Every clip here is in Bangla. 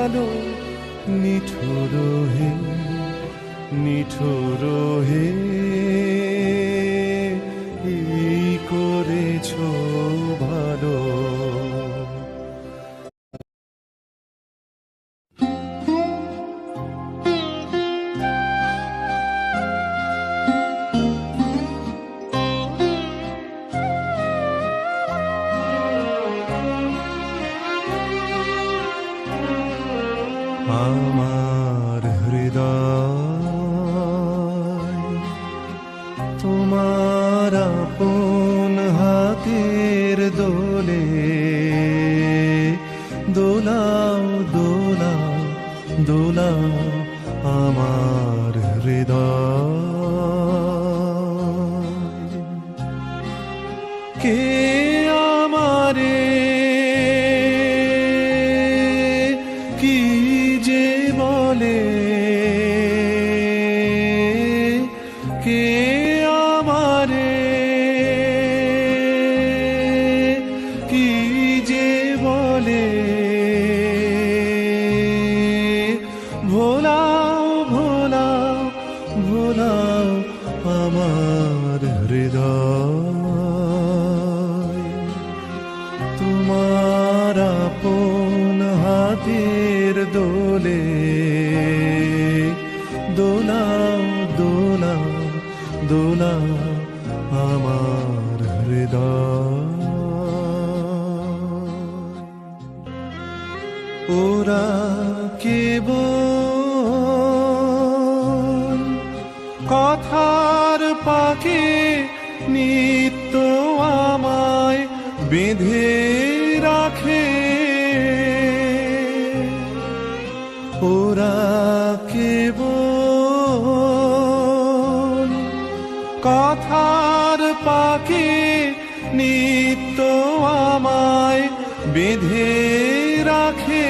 ভালো নিঠুর হে, নিঠুর হে, এই করেছ ভালো। আমার হৃদয় তোমার আপন হাতের দোলে দোলাও দোলাও দোলাও আমার হৃদয়। কে আমারে কি যে বলে, কে আমারে কি যে বলে, ভোলাও ভোলাও ভোলাও আমার হৃদয়। তোমার আপন হাতের দোলে দোলাও দোলাও দোলাও আমার হৃদয়। ওরা কেবল কথার পাকে নিত্য আমায় বেঁধে রাখে, ওরা কেবল কথার পাকে নিত্য আমায় বেঁধে রাখে।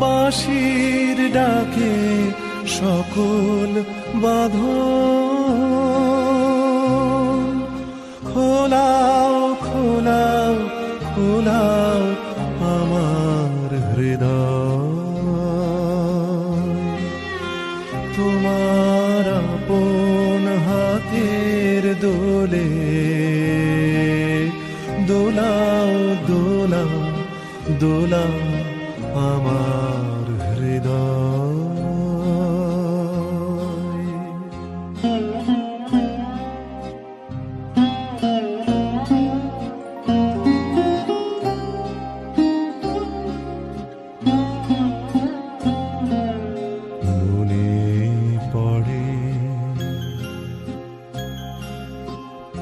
বাঁশির ডাকে সকল বাঁধন খোলাও খোলাও খোলাও আমার হৃদয়। তোমার আপন হাতের দোলে দোলাও দোলাও দোলাও আমার হৃদয়।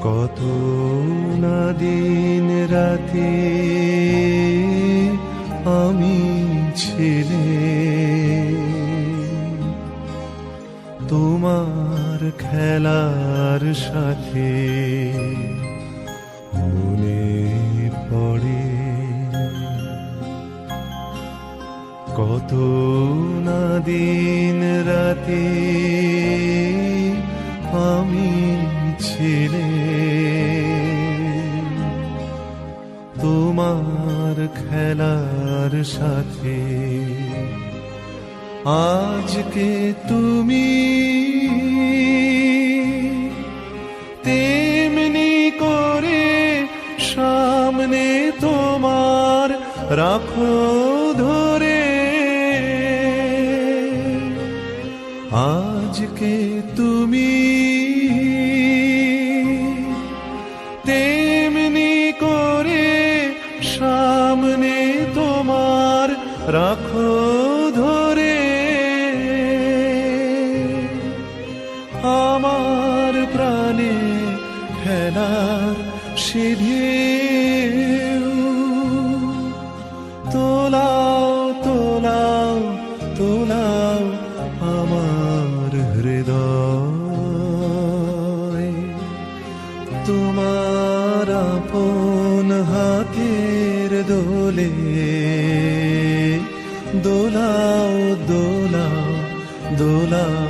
কত না দিন রাতে আমি ছিলে তোমার খেলার সাথে, মনে পড়ে কত না দিন রাতে আমি ছিলে তোমার খেলার সাথে। আজকে তুমি তেমনি করে সামনে তোমার রাখো ধরে, আজকে তুমি তেমনি করে সামনে তোমার রাখো ধরে। আমার প্রাণে খেলার সিঁড়ি তোলাও তোলাও তোলাও আমার হৃদয়। তোমার আপন হাতের দোলে দোলাও দোলাও দোলাও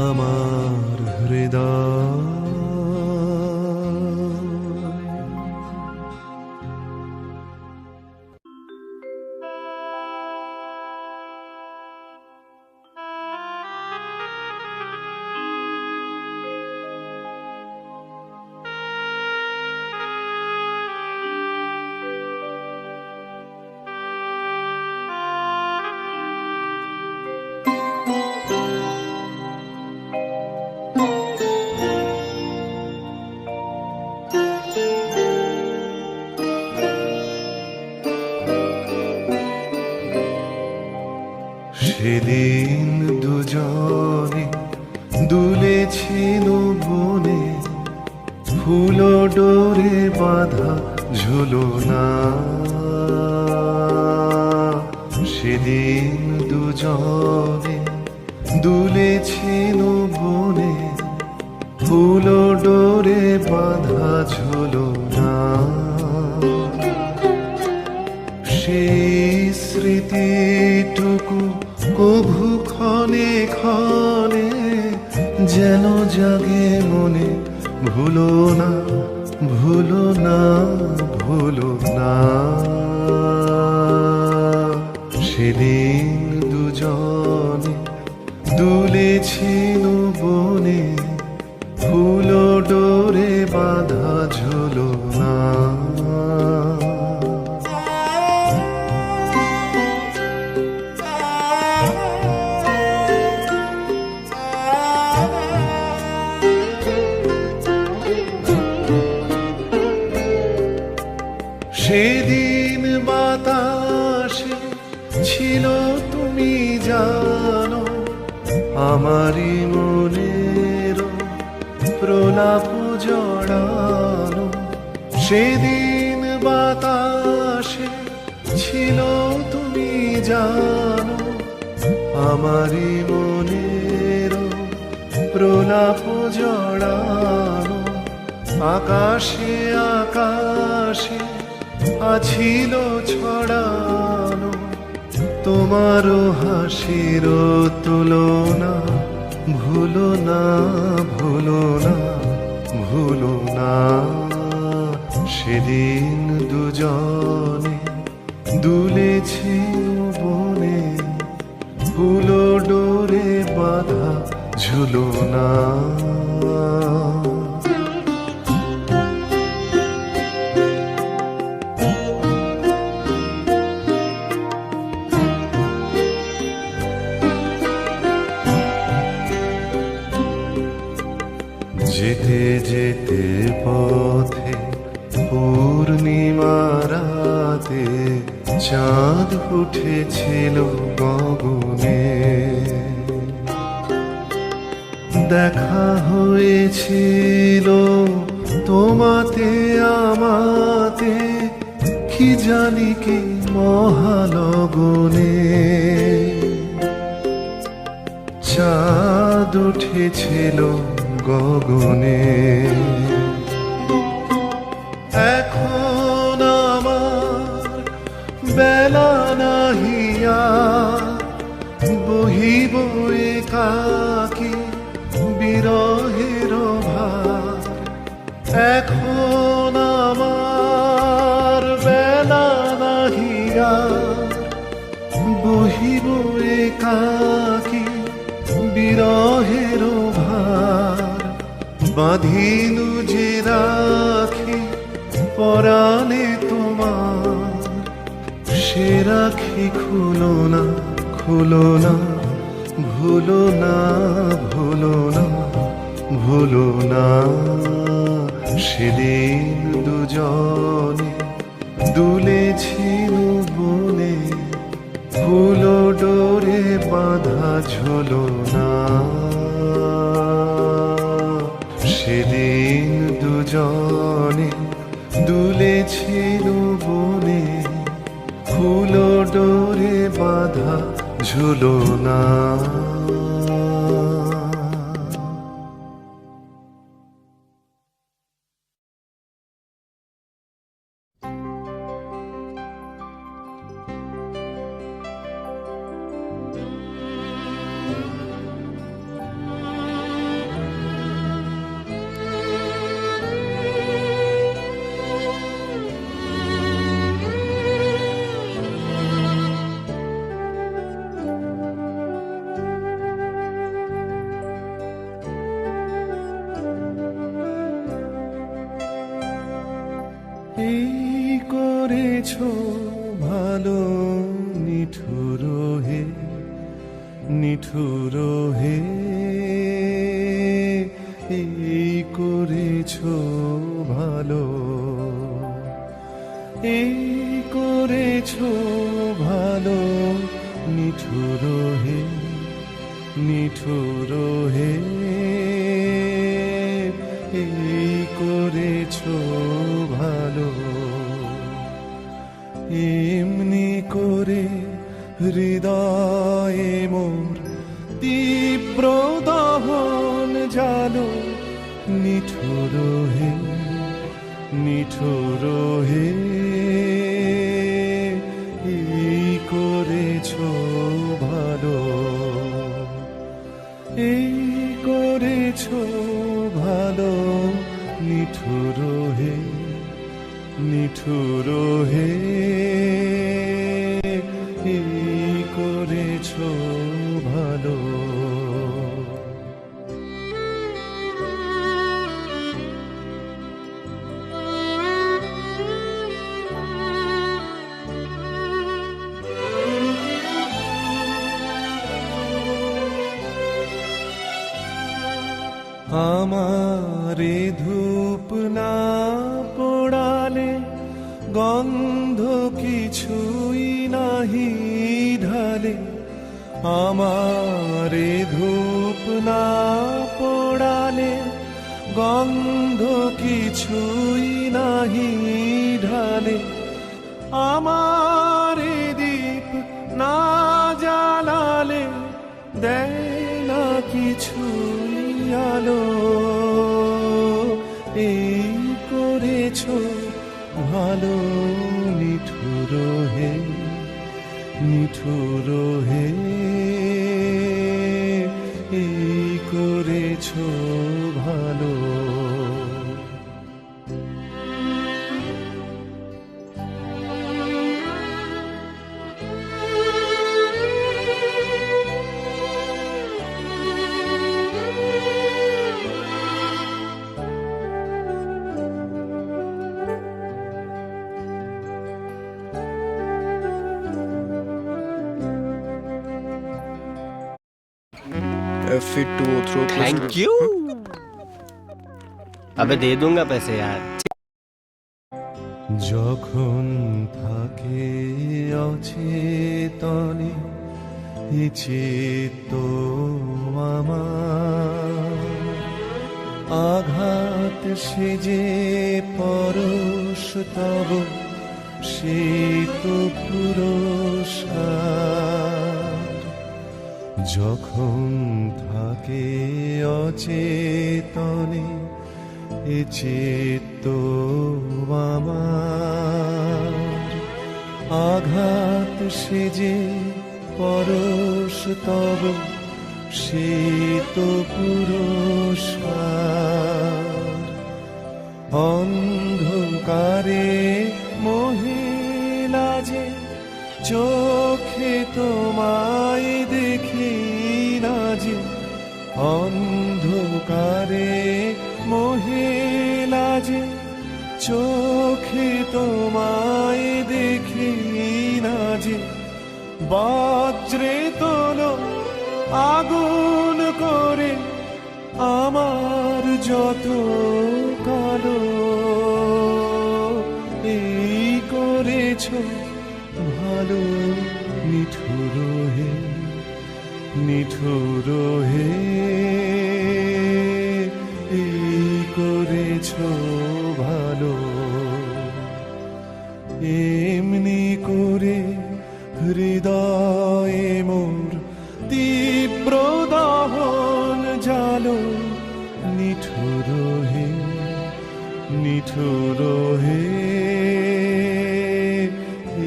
আমার হৃদয়। সেদিন দুজনে দুলেছিল বনে, ফুল ডোরে বাঁধা ঝুলনা। সেদিন দুজনে দুলেছিল বনে, ফুল ডোরে বাঁধা ঝুলনা। সেই স্মৃতিটুকু কভু ক্ষণে ক্ষণে যেন জাগে মনে, ভুলো না ভুলো না ভুলো না। সেদিন দুজনে দুলেছিল বনে, ফুল ডোরে বাঁধা ঝুলনা। সেদিন বাতাসে ছিল তুমি জানো, আমারই মনের প্রলাপ জড়ানো। সেদিন বাতাসে ছিল তুমি জানো, আমারই মনের প্রলাপ জড়ানো। আকাশে আকাশে আছিল ছড়ানো, তোমারও হাসির তুলনা। ভুলো না ভুলো না ভুলো না। সেদিন দুজনে দুলেছিল বনে, ফুল ডোরে বাঁধা ঝুলনা। যেতে যেতে পথে পূর্ণিমা রাতে চাঁদ উঠেছিল গগনে। দেখা হয়েছিল তোমাতে আমাতে, কি জানি কি মহালগনে। চাঁদ উঠেছিল গগনে। এখন আমার বেলা নাহিয়া, বহিব একাকী বিরহের ভার। এখন আমার বেলা নাহিয়া, বহিব একাকী বিরহের ভার। বাঁধিনু যে রাখি পরাণে তোমার, সে রাখি খুলো না খুলো না। ভুলো না ভুলো না ভুলো না। সেদিন দুজনে দুলেছিল বনে, ফুল ডোরে বাঁধা ঝুলনা। সেদিন দুজনে দুলেছিল বনে, ফুল ডোরে বাঁধা ঝুলনা। এই করেছো ভালো নিঠুর হে নিঠুর হে, এই করেছো ভালো, এই করেছো ভালো নিঠুর হে নিঠুর হে এই করেছো ভালো এমনি করে হৃদয়ে মোর তীব্র দহন জালো নিঠুর হে নিঠুর হে এই করেছো ভালো এই করেছো ভালো নিঠুর হে নিঠুর হে এই করেছো ভালো আমারে ধূপ না পোড়ালে গন্ধ কিছুই নাহি ঢালে আমারে ধূপ না পোড়ালে গন্ধ কিছুই নাহি ঢালে আমারে দীপ না জ্বালালে দেয় না কিছুই আলো এই করেছো ভালো নিঠুর হে নিঠুর হে এই করেছো ভালো F2 throw थैंक यू। अबे दे दूंगा पैसे यार। যখন থাকে অচেতনে চিত্ত আমার আঘাত সেজে পরশ তব সে তো পুরস্কার যখন থাকে অচেতনে এ চিত্ত আমার আঘাত সেজে পরশ তব সে তো পুরস্কার অন্ধকারে মহিলা যে চোখে তোমায় দেখি না যে অন্ধকারে মহিলা যে চোখে তোমায় দেখি না যে বজ্রে তোলো আগুন করে আমার যত কালো এই করেছো ভালো নিঠুর হে নিঠুর হে এই করেছো ভালো এমনি করে হৃদয়ে মোর তীব্র দহন জালো নিঠুর হে নিঠুর হে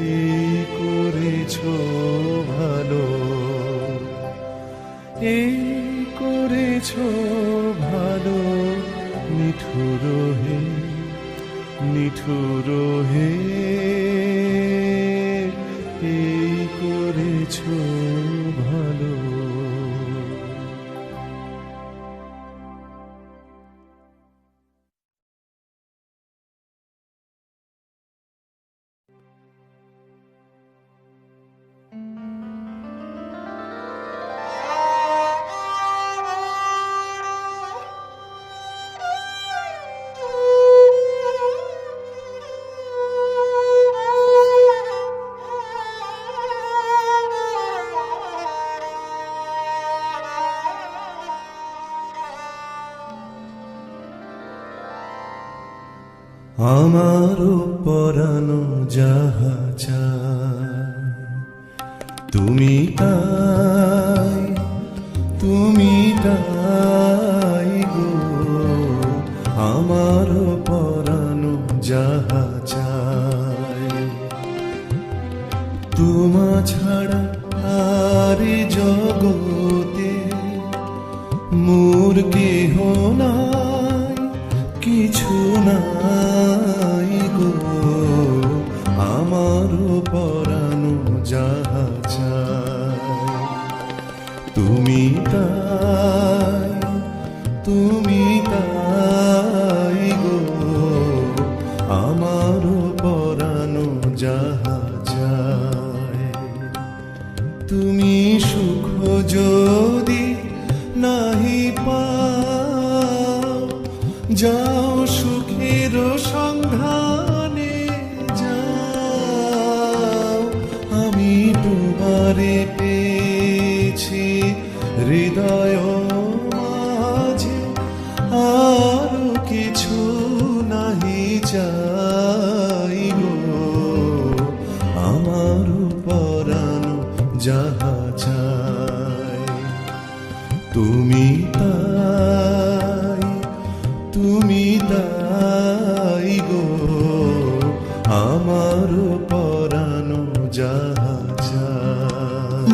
এই করেছো ভালো এই করেছো ভালো নিঠুর হে নিঠুর হে এই করেছো ভালো। আমারও পরানো যাহা চায় তুমি তাই গো, আমারও পরানো যাহা চায় তোমা ছাড়া আর এ জগতে মোর কেহ নাই, কিছু নাই গো, আমারও পরানো যাহা চায় তুমি তাই গো, আমারও পরানো যাহা চায় তুমি সুখ যদি নাহি পাও, যাও সুখের সন্ধানে যাও, আমি তোমারে পেয়েছি হৃদয় মাঝে, আর কিছু নাহি চাই গো, আমার পরানো যাহা চায় তুমি তাই গো, আমার পরানো যাহা চায়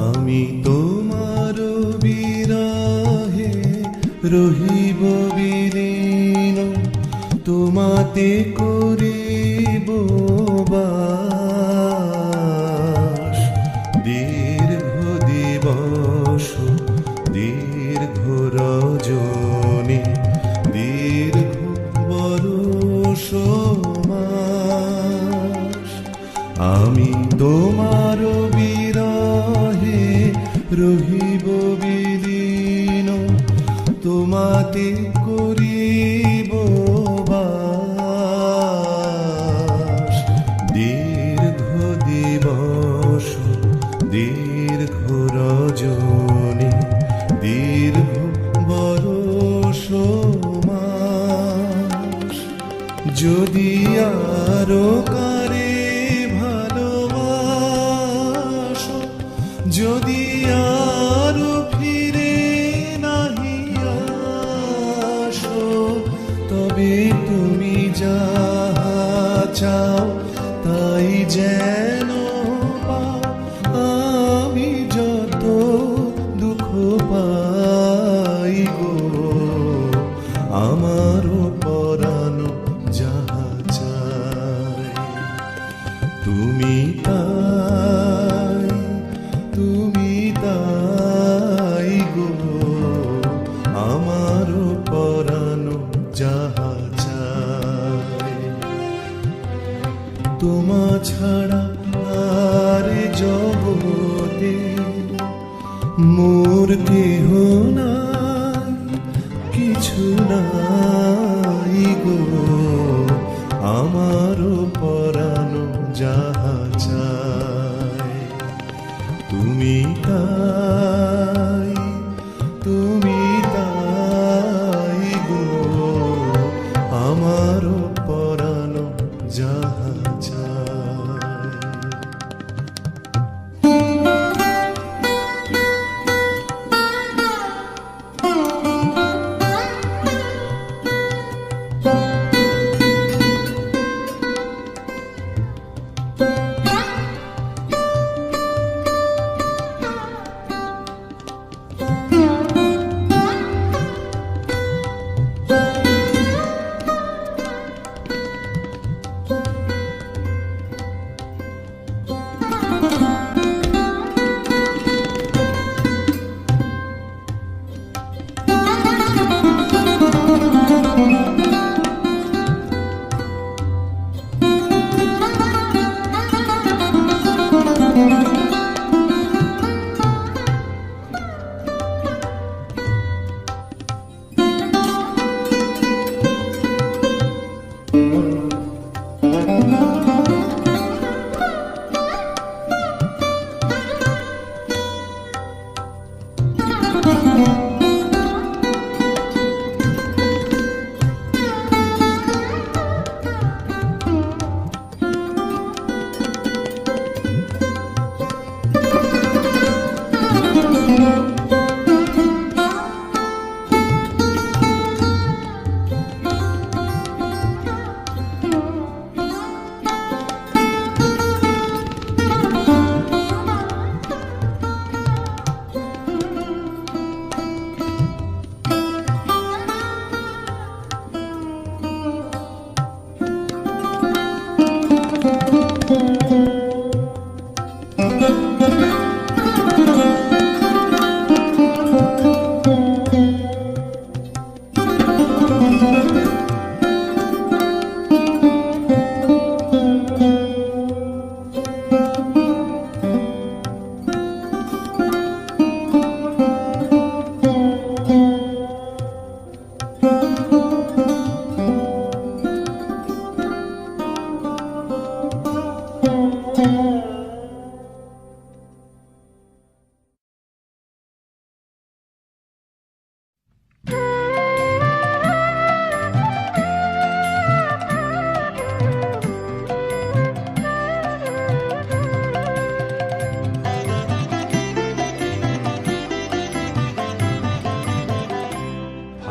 আমি তোমার বিরহে রহিব বিলীন, তোমাতে করিব বাস, দীর্ঘ দিবস দীর্ঘ রজনী দীর্ঘ বরষ মাস, আমি তোমার বিরহে রহিব বিলীন, তোমাতে করিব বাস, দীর্ঘ দিবস দীর্ঘ রজনী দীর্ঘ বরষ মাস, যদি আরো কারে ভালোবাসো, যদি আরো ফিরে নাহি আসো, তবে তুমি যাহা চাও তাই যেন পাও, আমি যত দুঃখ পাই গো, আমার পরানো যাহা চায় তুমি তাই গো, আমার পরানো যাহা চায় তোমা ছাড়া আর জগতে মোর কেহ নাই, কিছু নাই গো, আমার পরানো যাহা চায় তুমি তাই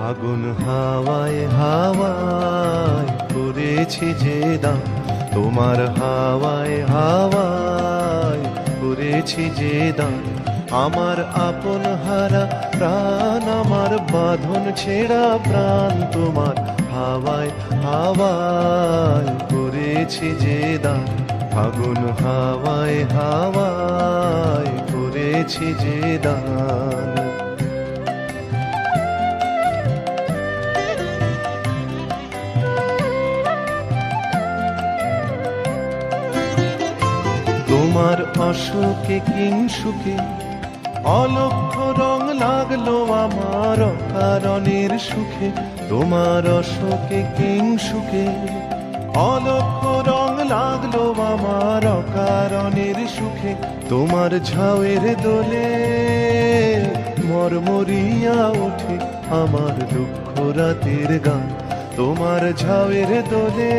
ফাগুন হাওয়ায় হাওয়ায় করেছি যে দান, তোমার হাওয়ায় হাওয়ায় করেছি যে দান। আমার আপন হারা প্রাণ, আমার বাঁধন ছেঁড়া প্রাণ, তোমার হাওয়ায় হাওয়ায় করেছি যে দান। ফাগুন হাওয়ায় হাওয়ায় করেছি যে দান। তোমার অশোকে কিংসুকে অলক্ষ রং লাগলো আমার অকারণের সুখে। তোমার অশোকে কিংসুকে অলক্ষ রং লাগলো আমার অকারণের সুখে। তোমার ঝাউয়ের দোলে মরমরিয়া ওঠে আমার দুঃখ রাতের গান। তোমার ঝাউয়ের দোলে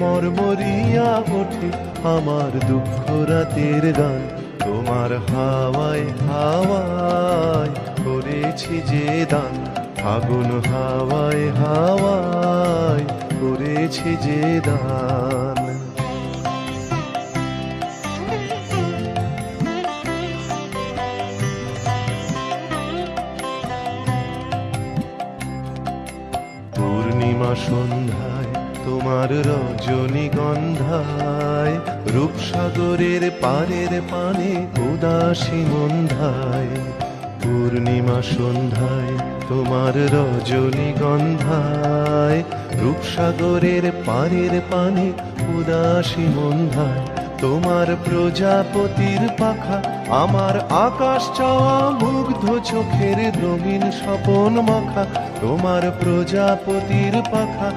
মরমরিয়া ওঠে আমার দুঃখ রাতের গান। তোমার হাওয়ায় হাওয়ায় করেছি যে দান, ফাগুন হাওয়ায় হাওয়ায় করেছি যে দান। পূর্ণিমা সন্ধ্যায় তোমার রজনীগন্ধায়, রূপসাগরের পারের পানে উদাসী মন্ধায়। পূর্ণিমা সন্ধ্যায় তোমার রজনীগন্ধায়, রূপসাগরের পারের পানে উদাসী মন্ধায়। তোমার প্রজাপতির পাখা আমার আকাশ চাওয়া মুগ্ধ চোখের রঙিন স্বপন মাখা। তোমার প্রজাপতির পাখা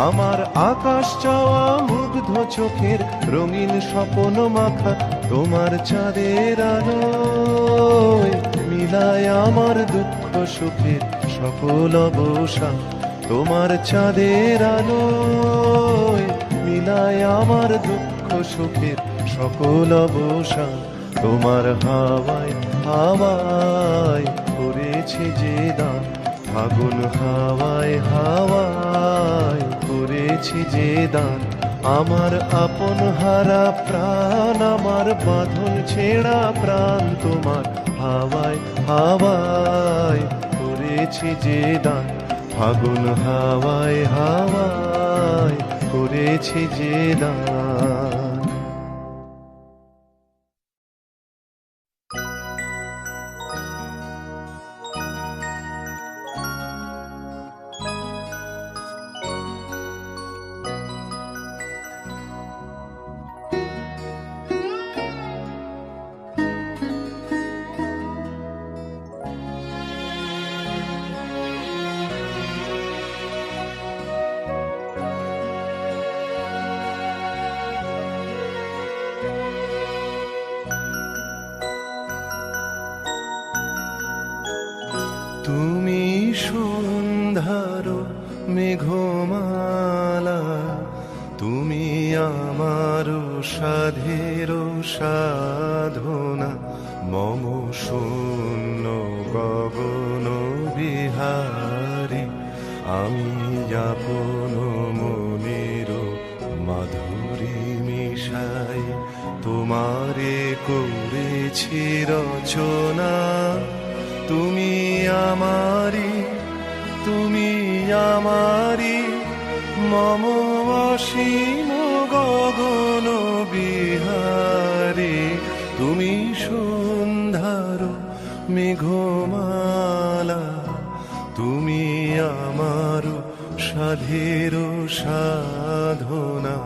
আমার আকাশ চাওয়া মুগ্ধ চোখের রঙিন স্বপন মাখা। তোমার চাঁদের আলোয় মিলায় আমার দুঃখ সুখের সকল অবসান। তোমার চাঁদের আলোয় মিলায় আমার দুঃখ সুখের সকল অবসান। তোমার হাওয়ায় হাওয়ায় করেছি যে দান, ফাগুন হাওয়ায় হাওয়ায় করেছি যে দান। আমার আপন হারা প্রাণ, আমার বাঁধন ছেঁড়া প্রাণ, তোমার হাওয়ায় হাওয়ায় করেছি যে দান। ফাগুন হাওয়ায় হাওয়ায় করেছি যে দান। তুমি সন্ধ্যার মেঘমালা, তুমি আমার সাধের সাধনা। মম শূন্য গগন বিহারী, আমি আপন মনের মাধুরী মিশাই তোমারে করেছি রচনা। তুমি আমারি, তুমি আমারি, মম অসীম গগন বিহারী। তুমি সন্ধ্যার মেঘমালা, তুমি আমার সাধের সাধনা।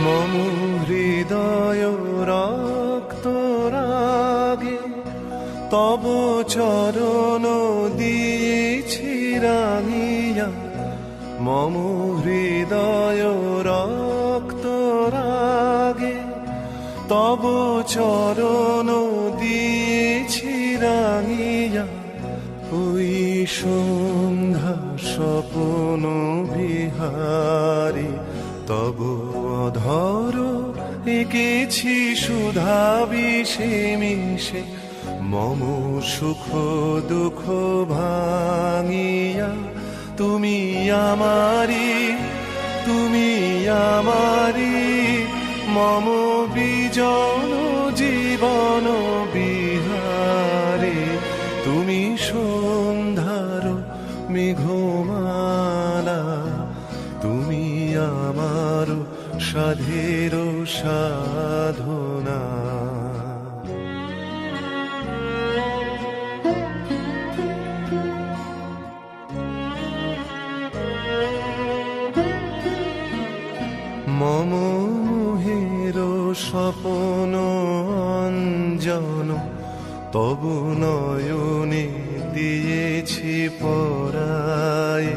মম হৃদয় রক্ত রাগে তব চরণ দিয়েছি রাঙিয়া। মম হৃদয় রক্ত রাগে তব চরণ দিয়েছি রাঙিয়া। ওই সন্ধ্যা স্বপ্ন বিহারী, তব অধর এঁকেছি সুধা বিষে মিশে, মম সুখ দুঃখ ভাঙিয়া। তুমি আমারি, তুমি আমারি, মম বিজন জীবন বিহারে। তুমি সন্ধ্যার মেঘমালা, তুমি আমার সাধের সাধনা। মম মোহের স্বপন অঞ্জন, তবু নয়নে দিয়েছি পরায়।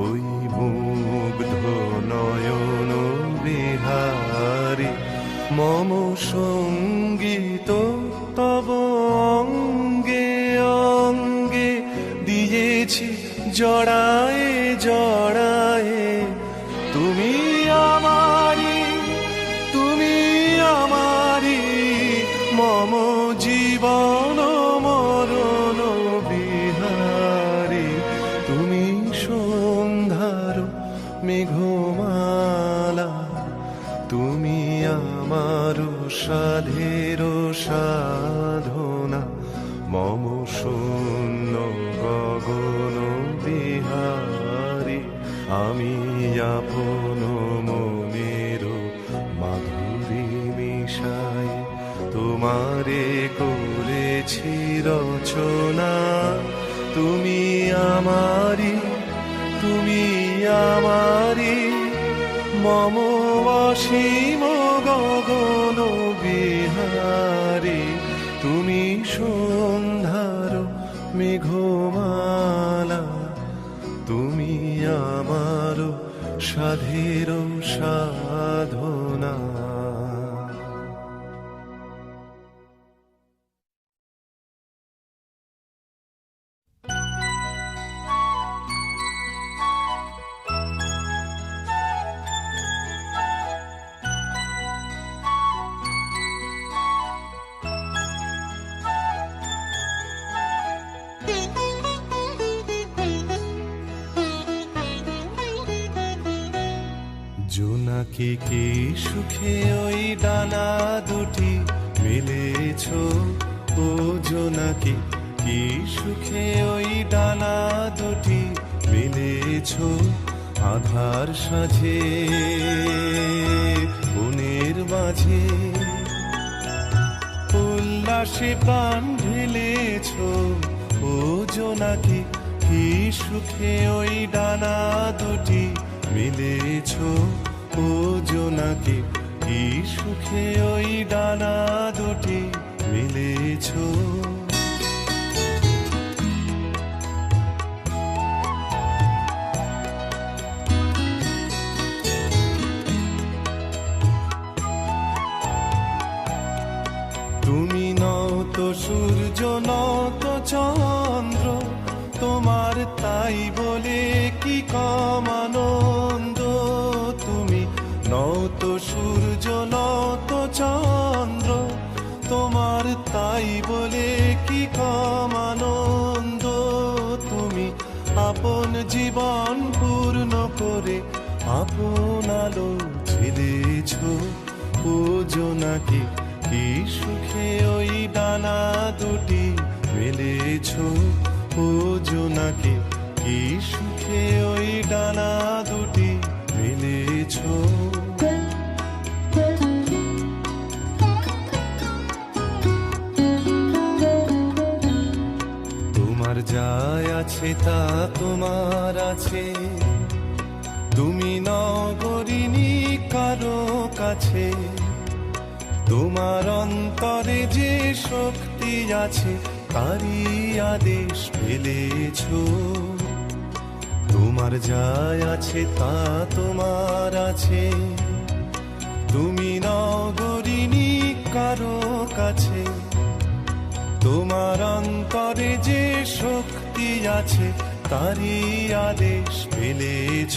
ওই মুগ্ধ নয়ন বিহারী, মম সঙ্গীত তব অঙ্গে অঙ্গে দিয়েছি জড়ায়ে জড়ায়ে। তুমি আমারি, তুমি আমারি, মম জীবন মরণ বিহারী। তুমি সন্ধ্যার মেঘমালা, তুমি আমার সাধের সাধনা। মম শূন্য গগন বিহারী, আমি আপন মনের মাধুরী মিশাই তোমারে করেছি রচনা। তুমি আমারি, তুমি আমারি, মম অসীম গগন বিহারী। তুমি সন্ধ্যার মেঘমালা, তুমি আমার সাধের সাধনা। জোনাকি কি সুখে ওই ডানা দুটি মেলেছ, ও জোনাকি কি সুখে ওই ডানা দুটি মেলেছ। আধার সাজে বনের মাঝে উল্লাসে প্রাণ ঢেলেছ, ও জোনাকি কি সুখে ওই ডানা দুটি মিলেছ। ও জোনাকি কি সুখে ওই ডানা দুটি মিলেছ। তুমি নত সূর্য নত চন্দ্র, তোমার তাই বলে কি কম আনন্দ। তুমি নত সূর্য নত চন্দ্র, তোমার তাই বলে কি কম আনন্দ। তুমি আপন জীবন পূর্ণ করে আপন আলো ঝেলেছ, ও জোনাকি কি সুখে ওই ডানা দুটি মেলেছ। ও জোনাকি কি সুখে ওই ডানা দুটি মেলেছ। তোমার যায় আছে তা তোমার আছে, তুমি নগরিনী কারো কাছে। তোমার অন্তরে যে শক্তি আছে তারই আদেশ ফেলেছ। তোমার যায় আছে তা তোমার আছে, তুমি নগরিনী কারো কাছে। তোমার অন্তরে যে শক্তি আছে তারই আদেশ ফেলেছ।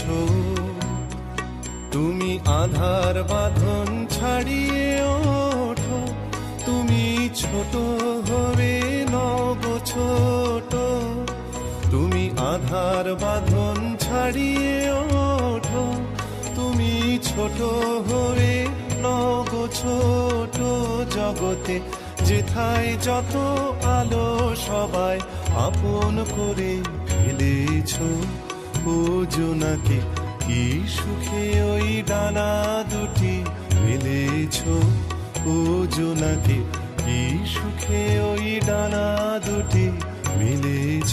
তুমি আধার বাঁধন ছাড়িয়ে ওঠো, তুমি ছোট হয়ে নব ছোট। তুমি আধার বাঁধন ছাড়িয়ে ওঠো, তুমি ছোট হয়ে নব ছোট। জগতে যেথায় যত আলো সবাই আপন করে ফেলেছ, ও জোনাকে কি সুখে ওই ডানা দুটি মেলেছ। ও জোনাকে কি সুখে ওই ডানা দুটি মেলেছ।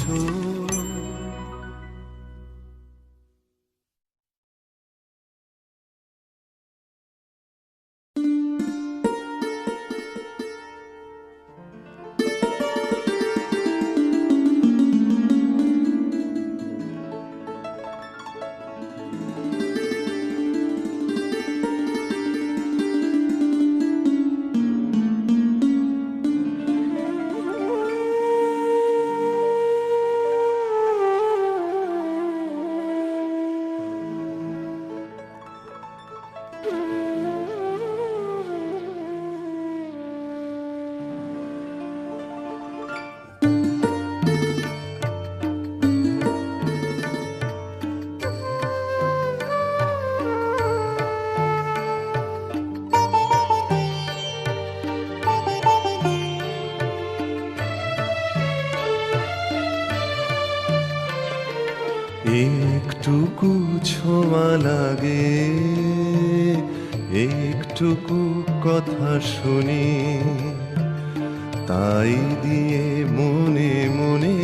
একটুকু ছোঁয়া লাগে, একটুকু কথা শুনি, তাই দিয়ে মনে মনে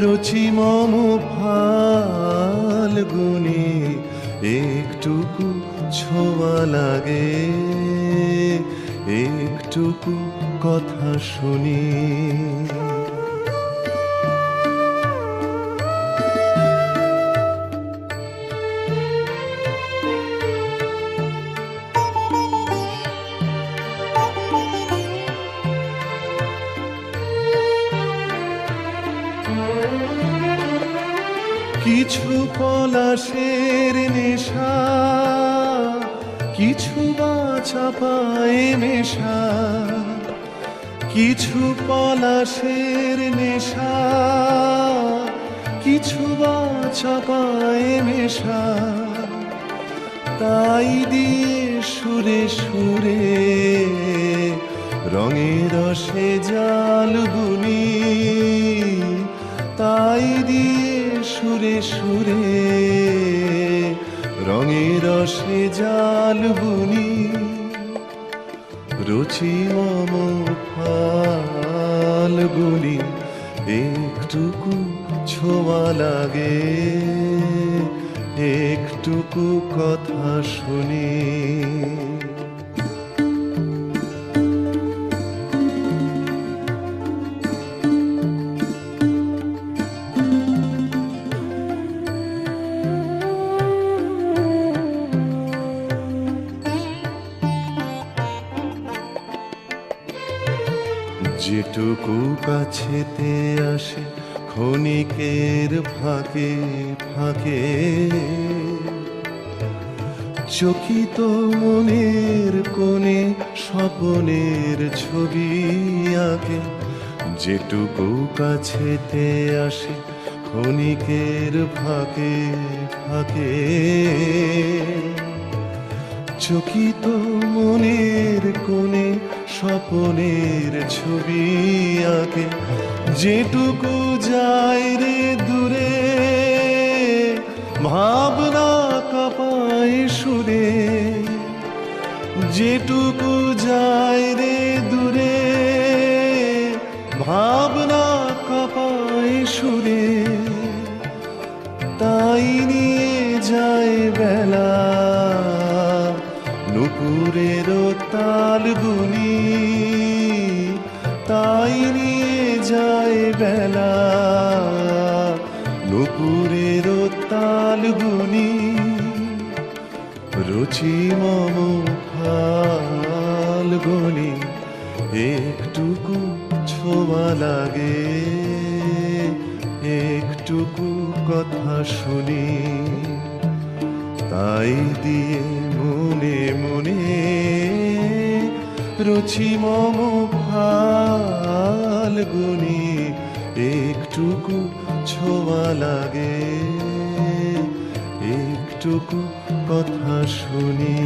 রুচি মম ফাল্গুনি। একটুকু ছোঁয়া লাগে, একটুকু কথা শুনি। কিছু পলাশের নেশা, কিছু বা চাপায় মেশা। কিছু পলাশের নেশা, কিছু বা চাপায় মেশা। তাই দিয়ে সুরে সুরে রঙে রসে জাল বুনি। তাই দিয়ে সুরে সুরে রঙে রসে জাল বুনি। রুচি মম ফাল্গুনি, একটুকু ছোঁয়া লাগে, একটুকু কথা শুনি। যেটুকু কাছেতে আসে ক্ষণিকের ফাঁকে ফাঁকে, চকিত মনের কোণে স্বপনের ছবি আঁকে। যেটুকু কাছেতে আসে ক্ষণিকের ফাঁকে ফাঁকে, চকিত মনের কোণে স্বপনের ছবি আঁকে। যেটুকু যায় রে দূরে ভাবনা কাঁপায় সুরে। যেটুকু যায় রে দূরে ভাবনা কাঁপায় সুরে। তাই নিয়ে যায় বেলা নুপুরের তাল বুনি। তাই নিয়ে যায় বেলা নুপুরের তাল বুনি। রুচি মম ফাল্গুনি, একটুকু ছোঁয়া লাগে, একটুকু কথা শুনি। তাই দিয়ে মনে মনে রুচি মম ফাল্গুনি, একটুকু ছোঁয়া লাগে, একটুকু কথা শুনি।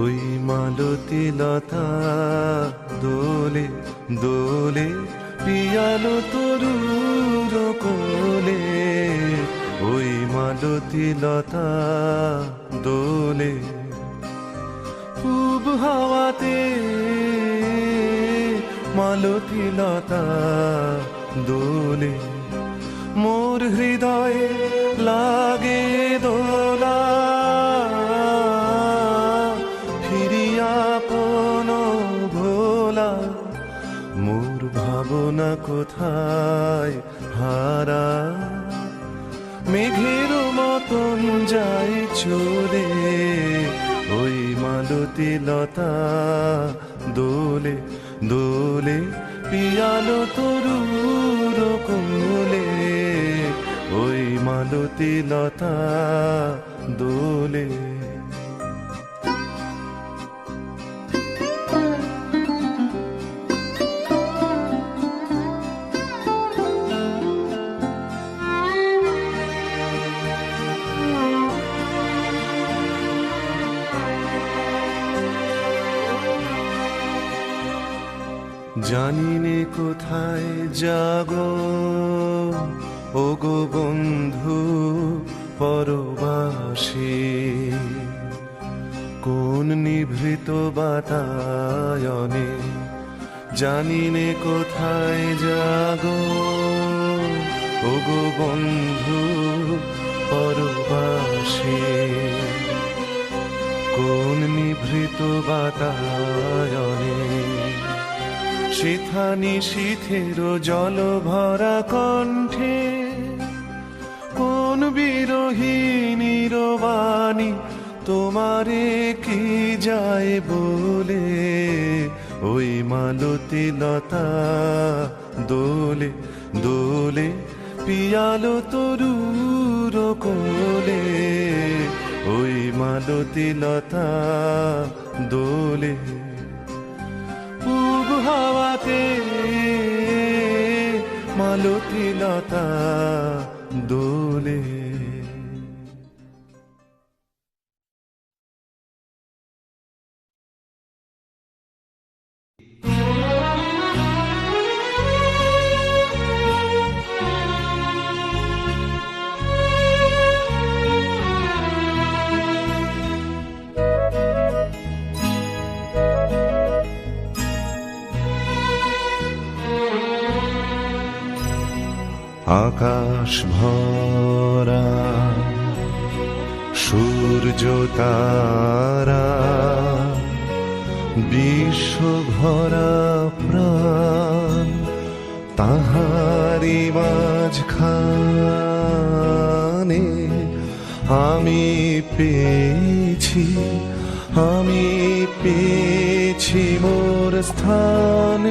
ওই মালতী লতা দোলে দোলে, পিয়ালো তরুর কোলে। ওই মালতী লতা দোলে, পূব হাওয়াতে মালতী লতা দোলে। মোর হৃদয়ে লাগে দোলা, ফিরিয়া কোন ভোলা। মোর ভাবনা কোথায় হারা, মেঘের মতন যায় চলে। ওই মালতী লতা দোলে দোলে, পিয়ালো তরুর কোলে। ওই মালতী লতা দোলে। জানিনে কোথায় যাগো ওগো বন্ধু পরবাসী, কোন নিভৃত বাতায়নে। জানিনে কোথায় যাগো ওগো বন্ধু পরবাসী, কোন নিভৃত বাতায়নে। শিথা নিশীথের জল ভরা কণ্ঠে, কোন বিরহিণীর বাণী তোমারে কি যায় বলে। ওই মালতী লতা দোলে দোলে, পিয়ালো তরুর কোলে। ওই মালতী লতা দোলে, পূব হাওয়াতে মালতী লতা দোলে। আকাশ ভরা সূর্য তারা, বিশ্ব ভরা প্রাণ তাহারি মাঝখানে। আমি পেয়েছি মোর স্থান।